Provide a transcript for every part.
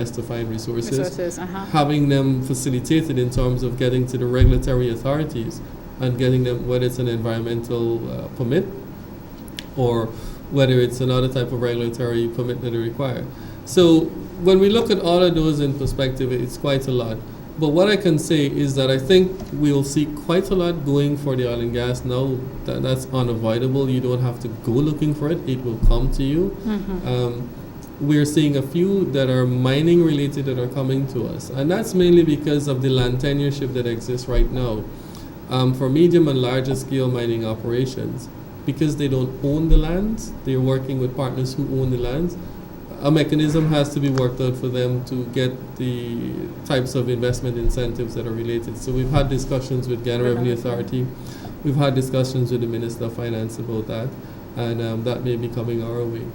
to find resources. Having them facilitated in terms of getting to the regulatory authorities and getting them, whether it's an environmental permit or whether it's another type of regulatory permit that they require. So when we look at all of those in perspective, it's quite a lot. But what I can say is that I think we'll see quite a lot going for the oil and gas now. That's unavoidable. You don't have to go looking for it. It will come to you. We're seeing a few that are mining related that are coming to us. And that's mainly because of the land tenureship that exists right now. For medium and larger scale mining operations, because they don't own the lands, they're working with partners who own the lands. A mechanism has to be worked out for them to get the types of investment incentives that are related. So we've had discussions with Guyana Revenue Authority. We've had discussions with the Minister of Finance about that, and that may be coming our way.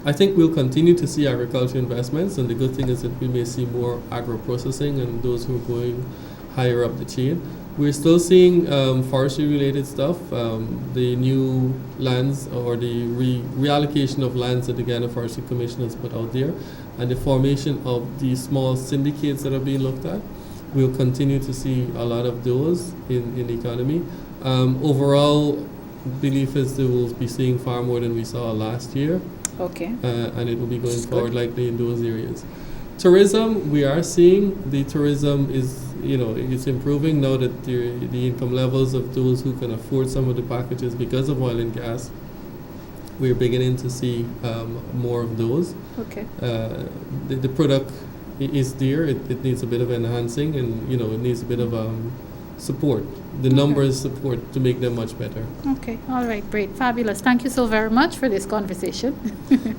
I think we'll continue to see agriculture investments, and the good thing is that we may see more agro-processing and those who are going higher up the chain. We're still seeing forestry-related stuff, the new lands or the reallocation of lands that the Guyana Forestry Commission has put out there, and the formation of these small syndicates that are being looked at. We'll continue to see a lot of those in the economy. Overall, belief is that we'll be seeing far more than we saw last year. Okay. And it will be going forward likely in those areas. Tourism, we are seeing the tourism is, it's improving now that the income levels of those who can afford some of the packages because of oil and gas, we're beginning to see more of those. Okay. The product is there. It needs a bit of enhancing, and it needs a bit of support. The numbers support to make them much better. Okay. All right. Great. Fabulous. Thank you so very much for this conversation.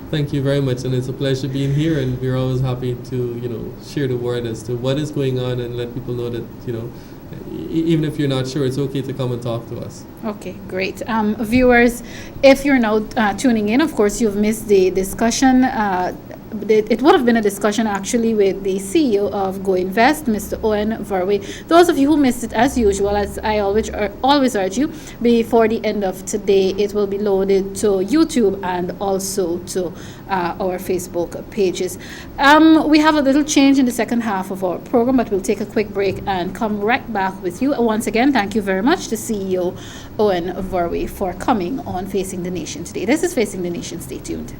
Thank you very much, and it's a pleasure being here, and we're always happy to share the word as to what is going on and let people know that even if you're not sure, it's okay to come and talk to us. Okay, great. Viewers, if you're now tuning in, of course, you've missed the discussion. It would have been a discussion actually with the CEO of Go-Invest, Mr. Owen Verwey. Those of you who missed it, as usual, as I always urge you, before the end of today, it will be loaded to YouTube and also to our Facebook pages. We have a little change in the second half of our program, but we'll take a quick break and come right back with you. Once again, thank you very much to CEO Owen Verwey for coming on Facing the Nation today. This is Facing the Nation. Stay tuned.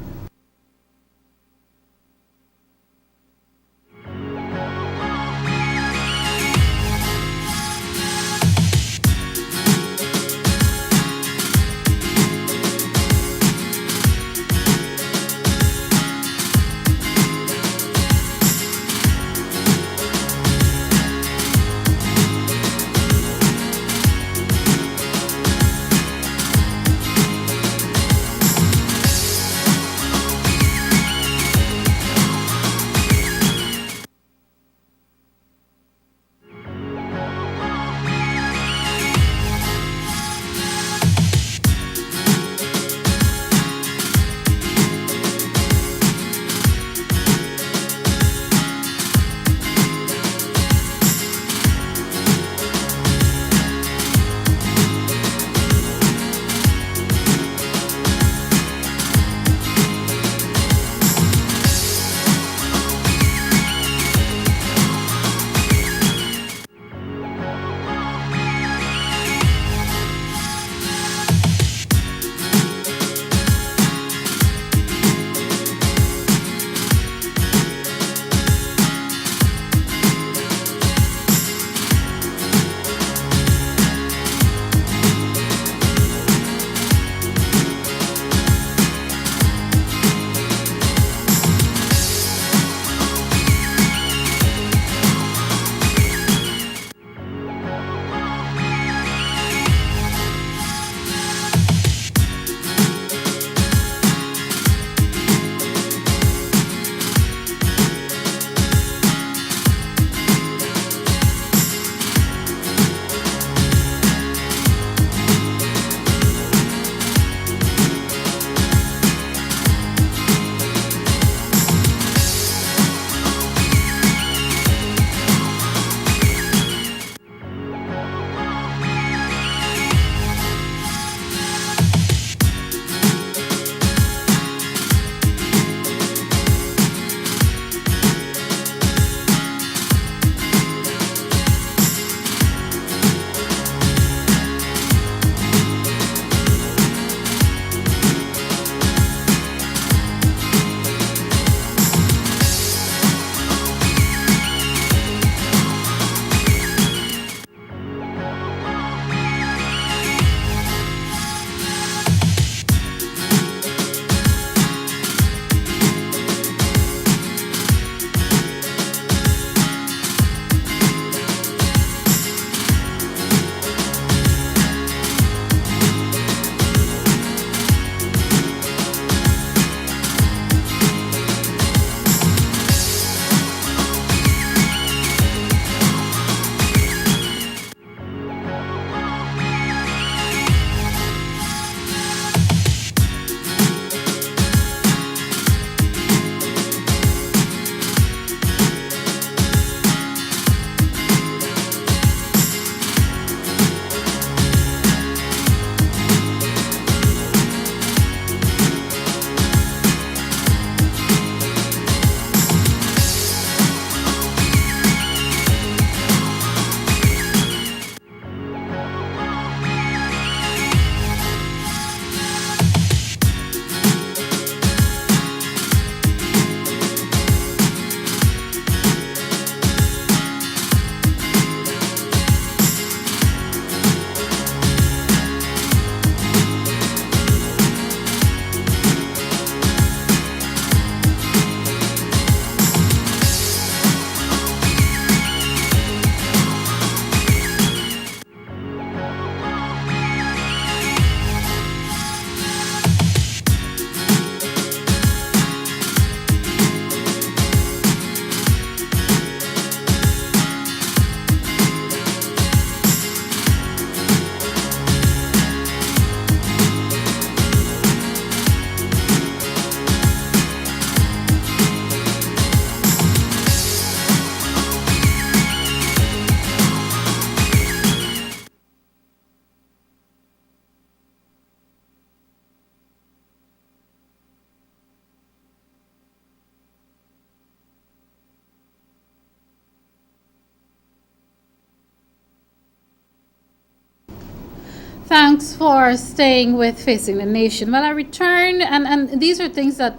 Thanks for staying with Facing the Nation. Well, I returned, and these are things that,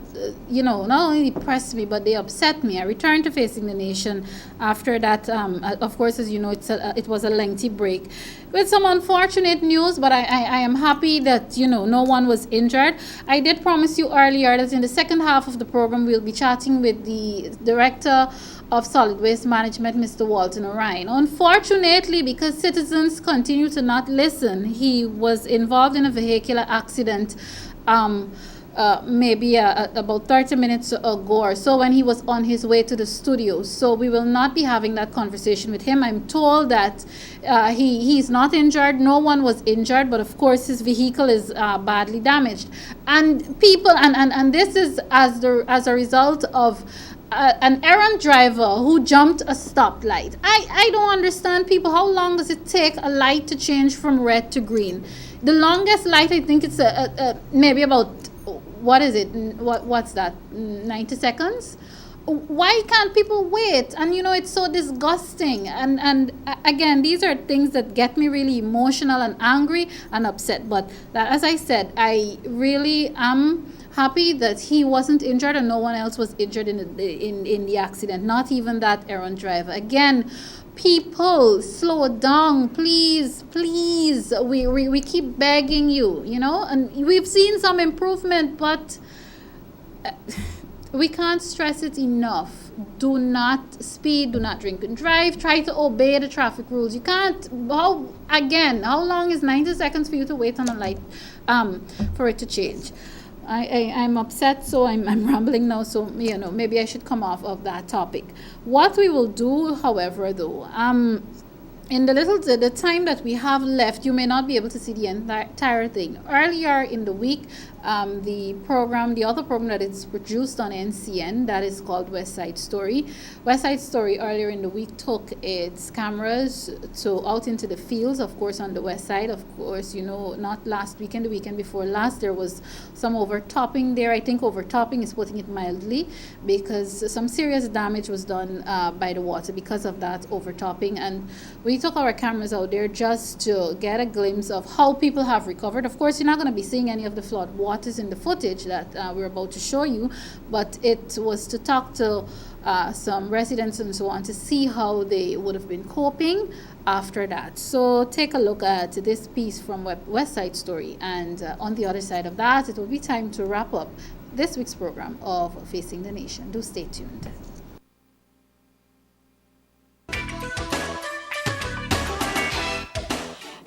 not only depressed me, but they upset me. I returned to Facing the Nation after that. Of course, as you know, it was a lengthy break with some unfortunate news, but I am happy that, no one was injured. I did promise you earlier that in the second half of the program, we'll be chatting with the Director of Solid Waste Management, Mr. Walton Orion. Unfortunately, because citizens continue to not listen, he was involved in a vehicular accident maybe about 30 minutes ago or so when he was on his way to the studio. So we will not be having that conversation with him. I'm told that he's not injured. No one was injured, but of course his vehicle is badly damaged. And people, and this is as a result of an errand driver who jumped a stoplight. I don't understand people. How long does it take a light to change from red to green? The longest light, I think it's maybe about, what is it? What's that? 90 seconds? Why can't people wait? And it's so disgusting. And again, these are things that get me really emotional and angry and upset. But as I said, I really am happy that he wasn't injured and no one else was injured in the accident, not even that errand driver. Again, people, slow down, please. We keep begging you, and we've seen some improvement, but we can't stress it enough. Do not speed, do not drink and drive, try to obey the traffic rules. You can't, how long is 90 seconds for you to wait on a light for it to change? I'm upset, so I'm rambling now, so maybe I should come off of that topic. What we will do, however, though, in the time that we have left, you may not be able to see the entire thing. Earlier in the week, the other program that is produced on NCN, that is called West Side Story. West Side Story earlier in the week took its cameras out into the fields, of course, on the west side. Of course, not last weekend, the weekend before last, there was some overtopping there. I think overtopping is putting it mildly, because some serious damage was done by the water because of that overtopping. And we took our cameras out there just to get a glimpse of how people have recovered. Of course, you're not going to be seeing any of the flood waters in the footage that we're about to show you, but it was to talk to some residents and so on to see how they would have been coping after that. So take a look at this piece from West Side Story, and on the other side of that, it will be time to wrap up this week's program of Facing the Nation. Do stay tuned.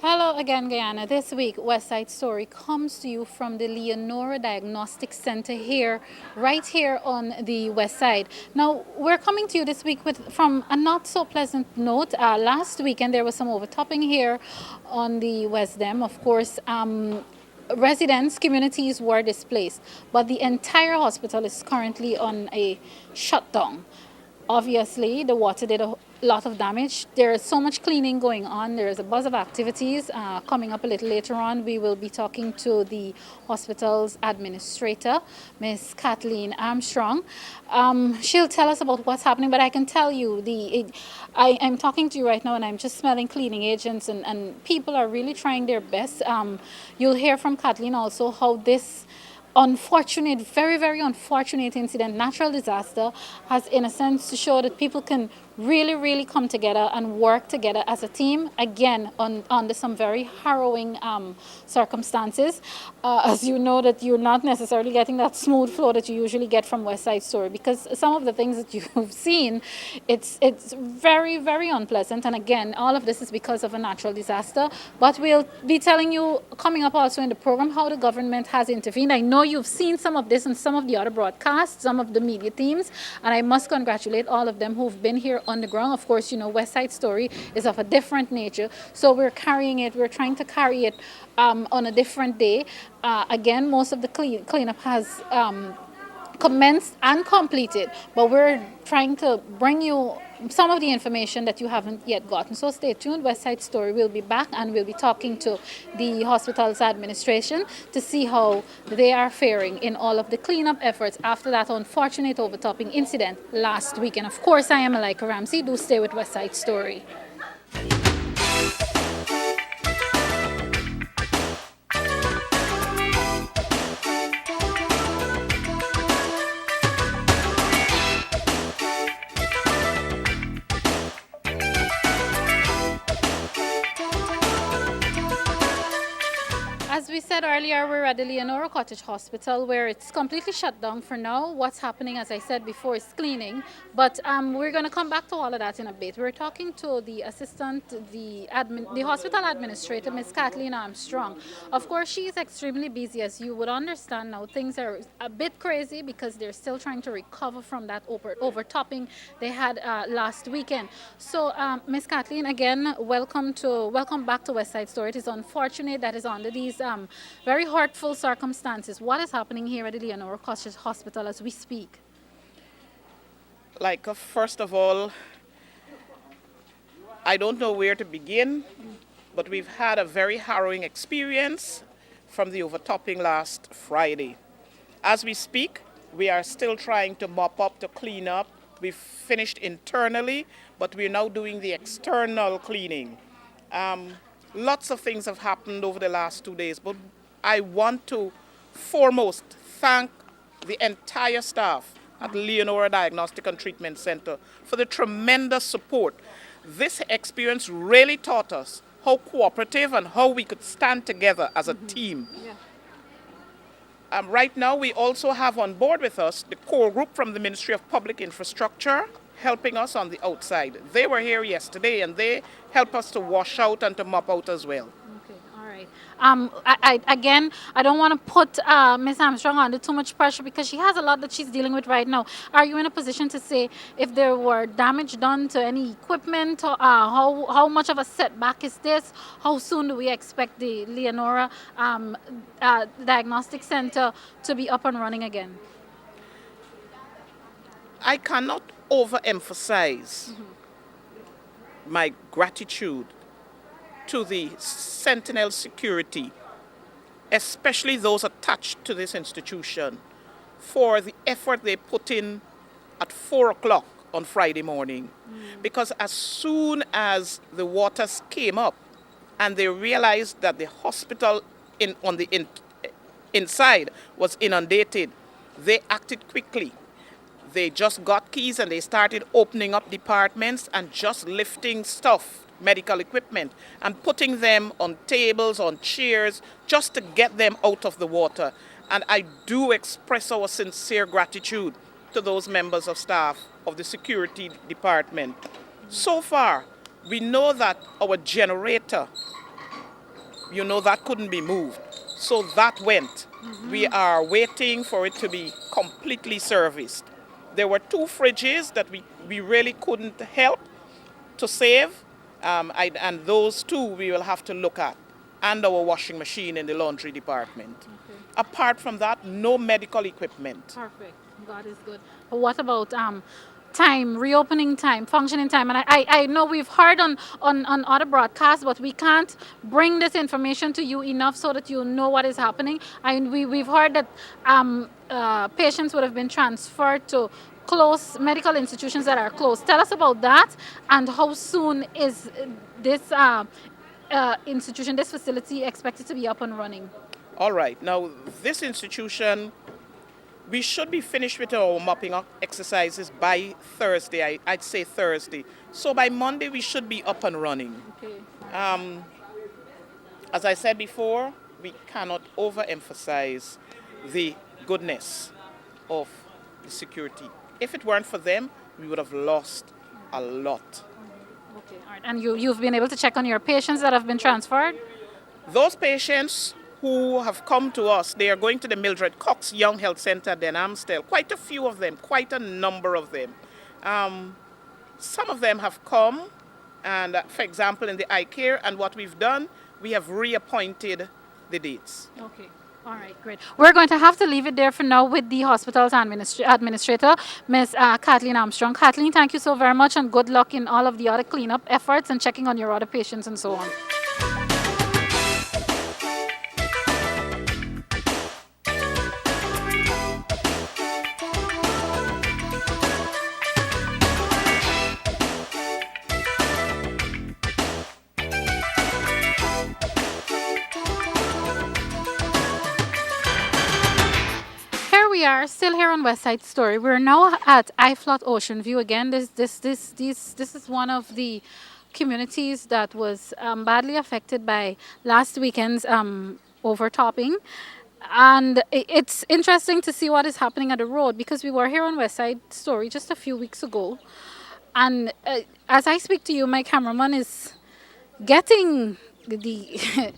Hello again, Guyana. This week, West Side Story comes to you from the Leonora Diagnostic Center right here on the west side. Now, we're coming to you this week from a not so pleasant note. Last weekend, there was some overtopping here on the West Dam. Of course, residents, communities were displaced, but the entire hospital is currently on a shutdown. Obviously, the water did a lot of damage. There is so much cleaning going on. There is a buzz of activities coming up a little later on. We will be talking to the hospital's administrator, Miss Kathleen Armstrong. She'll tell us about what's happening, but I can tell you, I'm talking to you right now and I'm just smelling cleaning agents, and people are really trying their best. You'll hear from Kathleen also how this unfortunate, very, very unfortunate incident, natural disaster, has in a sense to show that people can really, really come together and work together as a team, again, under some very harrowing circumstances. As you know, that you're not necessarily getting that smooth flow that you usually get from West Side Story, because some of the things that you've seen, it's very, very unpleasant. And again, all of this is because of a natural disaster. But we'll be telling you coming up also in the program how the government has intervened. I know you've seen some of this in some of the other broadcasts, some of the media teams, and I must congratulate all of them who've been here on the ground. Of course, West Side Story is of a different nature, so we're trying to carry it on a different day. Again, most of the cleanup has commenced and completed, but we're trying to bring you some of the information that you haven't yet gotten. So stay tuned. West Side Story will be back, and we'll be talking to the hospital's administration to see how they are faring in all of the cleanup efforts after that unfortunate overtopping incident last week. And of course, I am Malika N.Ramsey. Do stay with West Side Story. we said earlier, we're at the Leonora Cottage Hospital where it's completely shut down for now. What's happening, as I said before, is cleaning. But we're going to come back to all of that in a bit. We're talking to the assistant, the hospital administrator, Miss Kathleen Armstrong. Of course, she's extremely busy, as you would understand now. Things are a bit crazy because they're still trying to recover from that overtopping they had last weekend. So, Miss Kathleen, again, welcome back to West Side Story. It is unfortunate that is under these very hurtful circumstances. What is happening here at the Leonora Cottage Hospital as we speak? First of all, I don't know where to begin, but we've had a very harrowing experience from the overtopping last Friday. As we speak, we are still trying to mop up, to clean up. We've finished internally, but we're now doing the external cleaning. Lots of things have happened over the last 2 days, but I want to foremost thank the entire staff at Leonora Diagnostic and Treatment Center for the tremendous support. This experience really taught us how cooperative and how we could stand together as a team. Right now, we also have on board with us the core group from the Ministry of Public Infrastructure, helping us on the outside. They were here yesterday and they help us to wash out and to mop out as well. Okay, all right. Again, I don't want to put Ms. Armstrong under too much pressure because she has a lot that she's dealing with right now. Are you in a position to say if there were damage done to any equipment? How much of a setback is this? How soon do we expect the Leonora Diagnostic Center to be up and running again? I cannot overemphasize my gratitude to the Sentinel security, especially those attached to this institution, for the effort they put in at 4 o'clock on Friday morning. Because as soon as the waters came up and they realized that the hospital inside was inundated, they acted quickly. They just got keys and they started opening up departments and just lifting stuff, medical equipment, and putting them on tables, on chairs, just to get them out of the water. And I do express our sincere gratitude to those members of staff of the security department. So far, we know that our generator, that couldn't be moved. So that went. We are waiting for it to be completely serviced. There were 2 fridges that we really couldn't help to save, and those 2 we will have to look at, and our washing machine in the laundry department. Okay. Apart from that, no medical equipment. Perfect. God is good. But what about time, reopening time, functioning time? And I know we've heard on other broadcasts, but we can't bring this information to you enough so that you know what is happening. We've heard that patients would have been transferred to close medical institutions that are closed. Tell us about that, and how soon is this institution, this facility, expected to be up and running? All right. Now, this institution, we should be finished with our mopping up exercises by Thursday. I'd say Thursday. So by Monday, we should be up and running. Okay. As I said before, we cannot overemphasize the goodness of the security. If it weren't for them, we would have lost a lot. Okay, all right. And you've been able to check on your patients that have been transferred? Those patients who have come to us, they are going to the Mildred Cox Young Health Center, N.Ramsey. Quite a few of them, quite a number of them. Some of them have come, and for example, in the eye care, and what we've done, we have reappointed the dates. Okay. All right, great. We're going to have to leave it there for now with the hospital's administrator, Ms. Kathleen Armstrong. Kathleen, thank you so very much, and good luck in all of the other cleanup efforts and checking on your other patients and so on. We are still here on West Side Story. We're now at iFlot Ocean View again. This is one of the communities that was badly affected by last weekend's overtopping. And it's interesting to see what is happening at the road, because we were here on West Side Story just a few weeks ago. And as I speak to you, my cameraman is getting the.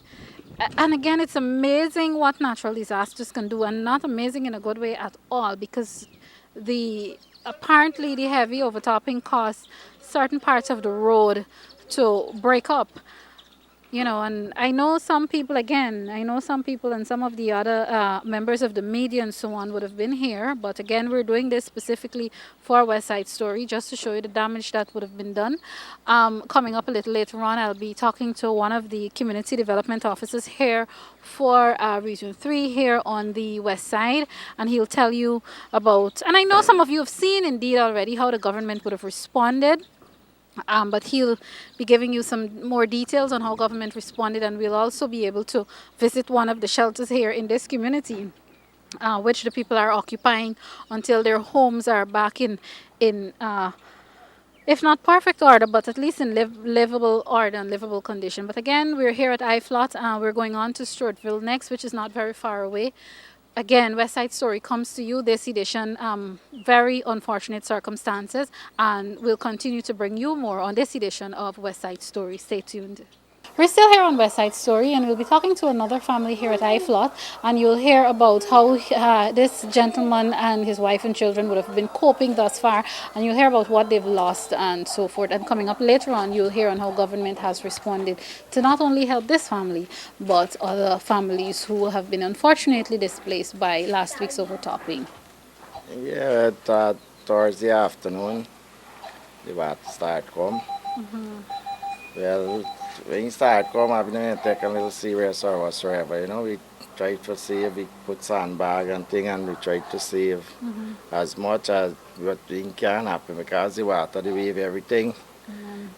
And again, it's amazing what natural disasters can do, and not amazing in a good way at all, because the apparently the heavy overtopping caused certain parts of the road to break up. And I know some people, again, I know some people and some of the other members of the media and so on would have been here. But again, we're doing this specifically for West Side Story, just to show you the damage that would have been done. Coming up a little later on, I'll be talking to one of the community development officers here for Region 3 here on the West Side. And he'll tell you about, and I know some of you have seen indeed already how the government would have responded. But he'll be giving you some more details on how government responded, and we'll also be able to visit one of the shelters here in this community, which the people are occupying until their homes are back in if not perfect order, but at least in livable order and livable condition. But again, we're here at IFLOT. We're going on to Stuartville next, which is not very far away. Again, West Side Story comes to you this edition, very unfortunate circumstances, and we'll continue to bring you more on this edition of West Side Story. Stay tuned. We're still here on West Side Story, and we'll be talking to another family here at IFLOT, and you'll hear about how this gentleman and his wife and children would have been coping thus far, and you'll hear about what they've lost and so forth. And coming up later on, you'll hear on how government has responded to not only help this family, but other families who have been unfortunately displaced by last week's overtopping. Yeah, towards the afternoon, the water start come. Well, when it start come, I didn't take a little serious or whatsoever. We try to save, we put sandbag and thing, and we try to save as much as what we can happen, because the water, the wave, everything.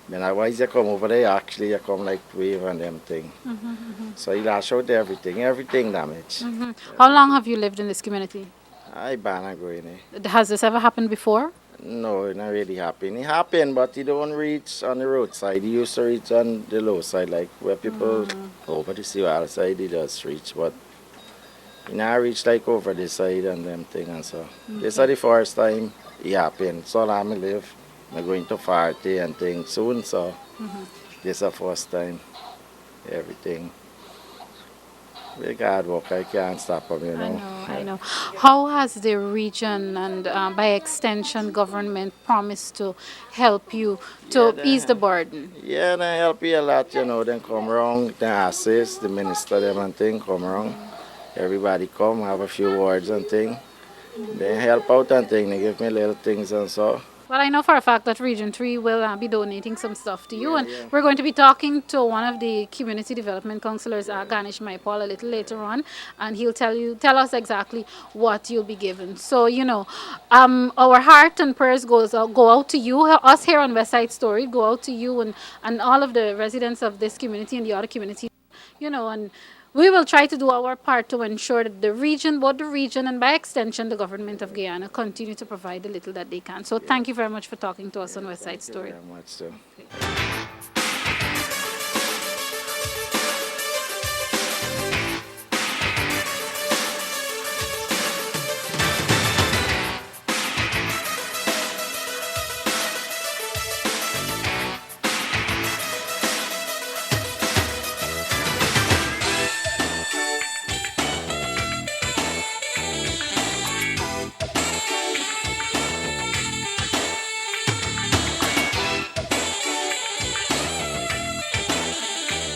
Then otherwise you come over there, actually you come like wave and them thing. So you lash out everything damaged. How long have you lived in this community? I ban going. Has this ever happened before? No, it not really happen. It happened, but it don't reach on the roadside. It used to reach on the low side, like where people over the sea side, it does reach, but it not reach like over the side and them thing and so. This is the first time it happened. So long I live. I'm going to 40 and things soon, so this is the first time. Everything. Big hard work, I can't stop them, I know. How has the region and by extension government promised to help you to ease the burden? Yeah, they help you a lot, Then come around, they assist, the minister them and thing come around. Everybody come, have a few words and thing. They help out and thing, they give me little things and so. Well, I know for a fact that Region 3 will be donating some stuff to you, and we're going to be talking to one of the community development councillors, Ganesh Maipal, a little later on, and he'll tell us exactly what you'll be given. So, our heart and prayers go out to you, us here on West Side Story, go out to you and all of the residents of this community and the other communities, and we will try to do our part to ensure that both the region and by extension the government of Guyana continue to provide the little that they can. So thank you very much for talking to us on West Side Story. Thank you very much, too.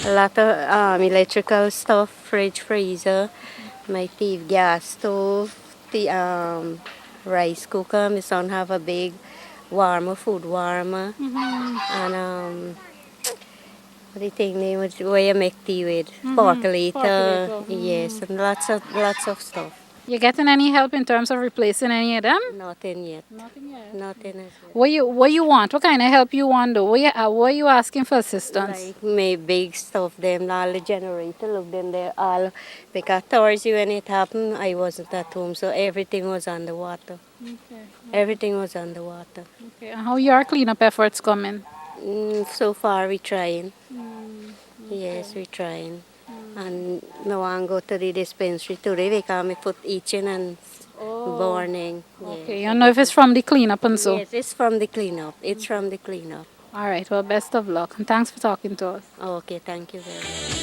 A lot of electrical stuff, fridge, freezer, my TV gas stove, the rice cooker. My son have a big food warmer, and what the thing name is where you make tea with, percolator, yes, and lots of stuff. You getting any help in terms of replacing any of them? Nothing yet. Nothing yet. Nothing as yet. What you want? What kind of help you want though? What you asking for assistance? Like my big stuff, them all the generator, look them there all. Because Thursday when it happened, I wasn't at home, so everything was underwater. Okay. Everything was underwater. Okay. And how your cleanup efforts coming? So far we're trying. Yes, we're trying. And I want to go to the dispensary today because I put itching and burning. Okay, Yes. you know if it's from the cleanup and so. Yes, it's from the cleanup. It's from the cleanup. All right, well, best of luck, and thanks for talking to us. Okay, thank you very much.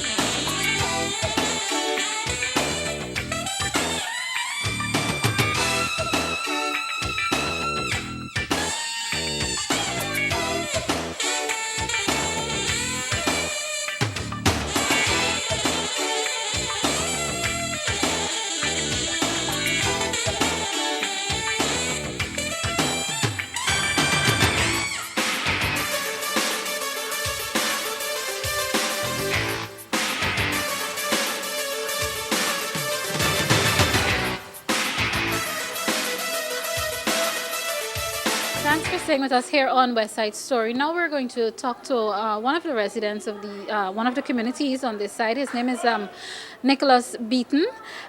Thanks for staying with us here on West Side Story. Now we're going to talk to one of the residents of the one of the communities on this side. His name is Nicholas Beaton,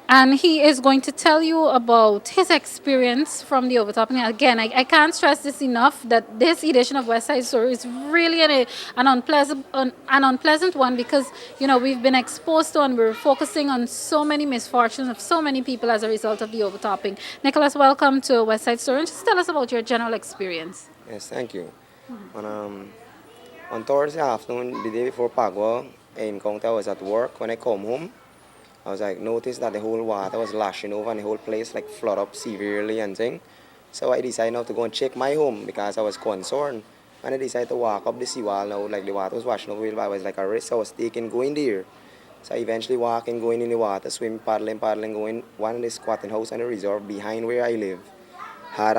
and he is going to tell you about his experience from the overtopping. Again, I can't stress this enough that this edition of West Side Story is really an unpleasant one because we've been exposed to and we're focusing on so many misfortunes of so many people as a result of the overtopping. Nicholas, welcome to West Side Story, and just tell us about your general experience. Yes, thank you. On Thursday afternoon, the day before Pagwa, I encountered I was at work. When I come home, I was like, noticed that the whole water was lashing over and the whole place like flood up severely and thing. So I decided now to go and check my home because I was concerned. And I decided to walk up the seawall now, like the water was washing over, but I was like a risk I was taking going there. So I eventually walking, going in the water, swim, paddling, going. One of the squatting house and the resort behind where I live had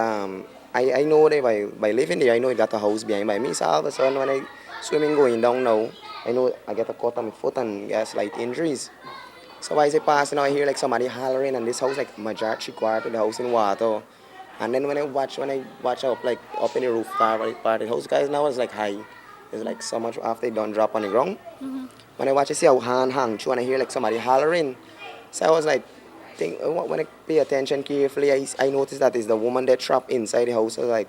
I know that by living there I know I got a house behind by me. So all of a sudden when I swimming going down now, I know I get a cut on my foot and get slight injuries. So as I pass now I hear like somebody hollering and this house like majority quarter the house in water. And then when I watch up like up in the roof part of the house guys now it's like high. It's like so much after they done drop on the ground. When I watch I see how hand hang through and I hear like somebody hollering. So I was like when I pay attention carefully, I noticed that it's the woman that trapped inside the house. I was like,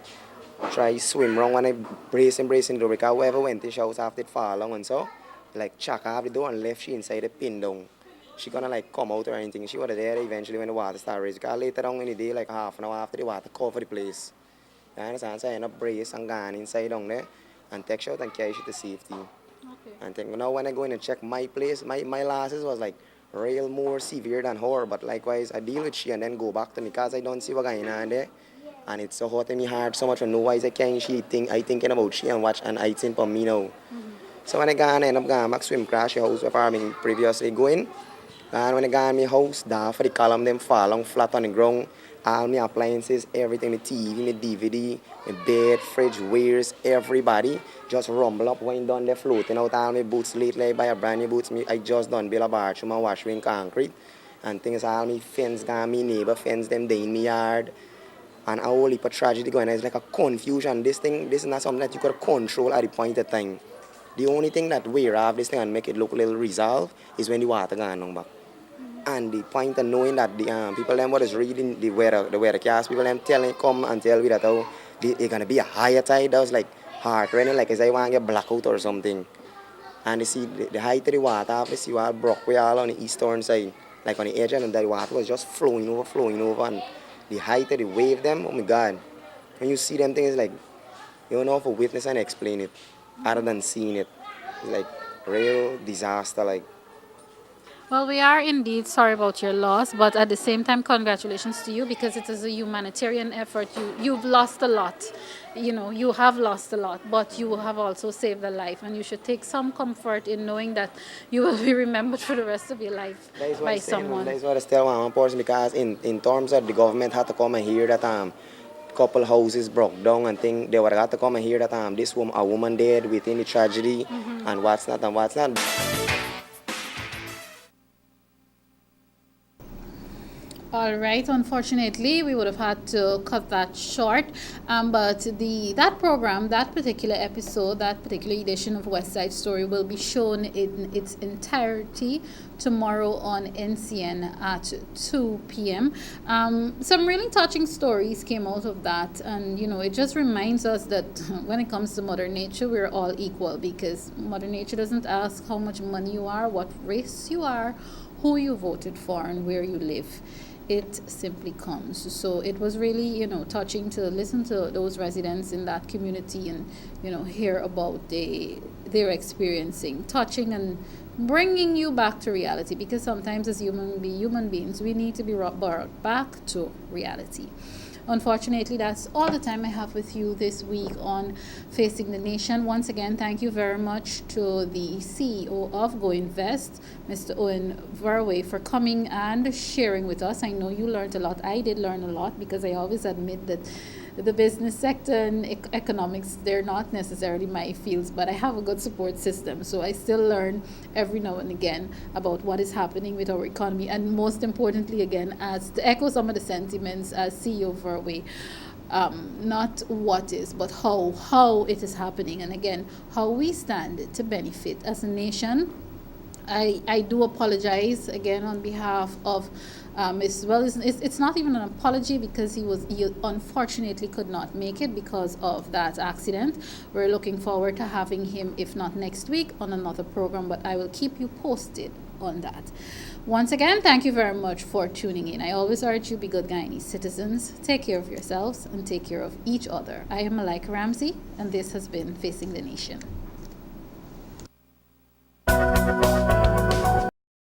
try swim wrong when I bracing the door because whoever went to the house after it fall along and so, like chuck off the door and left she inside the pin down. She gonna like come out or anything. She was there eventually when the water started rising. Because later on in the day, like half an hour after the water covered the place. You understand? So I ended up brace and gone inside down there and take shot and carry she to safety. Okay. And think now when I go in and check my place, my losses was like real more severe than her, but likewise I deal with she and then go back to me because I don't see what going on there. And it's so hot in my heart so much and no why I can't I thinking about she and watch and I think for me now. So when I go and end up going back swim crash the house where I previously going. And when I go in my house, down for the column them fall on flat on the ground. All my appliances, everything, my TV, my DVD, my bed, fridge, wares, everybody just rumble up when done they floating out all my boots lately. I buy a brand new boots. I just done build a bathroom and wash in concrete. And things all my fence gone, my neighbor fence them they in my yard. And a whole heap of tragedy going on. It's like a confusion. This is not something that you could control at the point of time. The only thing that wear off this thing and make it look a little resolved is when the water gone on back. And the point of knowing that the people them what is reading the weathercast, people them come and tell me that it's gonna be a higher tide. That was like heart raining, like as I want to get blackout or something. And you see the height of the water, obviously you all broke way all on the eastern side, like on the edge, and the water was just flowing over, and the height of the wave them, oh my God, when you see them things like you don't know how to witness and explain it, other than seeing it. It's like real disaster, like. Well, we are indeed sorry about your loss, but at the same time, congratulations to you because it is a humanitarian effort. You've lost a lot. You have lost a lot, but you have also saved a life, and you should take some comfort in knowing that you will be remembered for the rest of your life by someone. That is what I still want one person because in terms of the government had to come and hear that couple houses broke down and thing they would have to come and hear that a woman dead within the tragedy and what's not. All right. Unfortunately, we would have had to cut that short. But that program, that particular episode, that particular edition of West Side Story will be shown in its entirety tomorrow on NCN at 2 p.m. Some really touching stories came out of that, and it just reminds us that when it comes to Mother Nature, we're all equal, because Mother Nature doesn't ask how much money you are, what race you are, who you voted for, and where you live. It simply comes. So it was really, touching to listen to those residents in that community and, hear about their experiencing, touching and bringing you back to reality, because sometimes as human beings, we need to be brought back to reality. Unfortunately, that's all the time I have with you this week on Facing the Nation. Once again, thank you very much to the CEO of Go-Invest, Mr. Owen Verwey, for coming and sharing with us. I know you learned a lot. I did learn a lot, because I always admit that the business sector and economics, they're not necessarily my fields, but I have a good support system. So I still learn every now and again about what is happening with our economy. And most importantly, again, as to echo some of the sentiments as CEO of Verwey, not what is, but how it is happening. And again, how we stand to benefit as a nation. I do apologize again on behalf of it's not even an apology, because he unfortunately could not make it because of that accident. We're looking forward to having him, if not next week, on another program, but I will keep you posted on that. Once again, thank you very much for tuning in. I always urge you, be good Guyanese citizens, take care of yourselves and take care of each other. I am Malika N.Ramsey, and this has been Facing the Nation.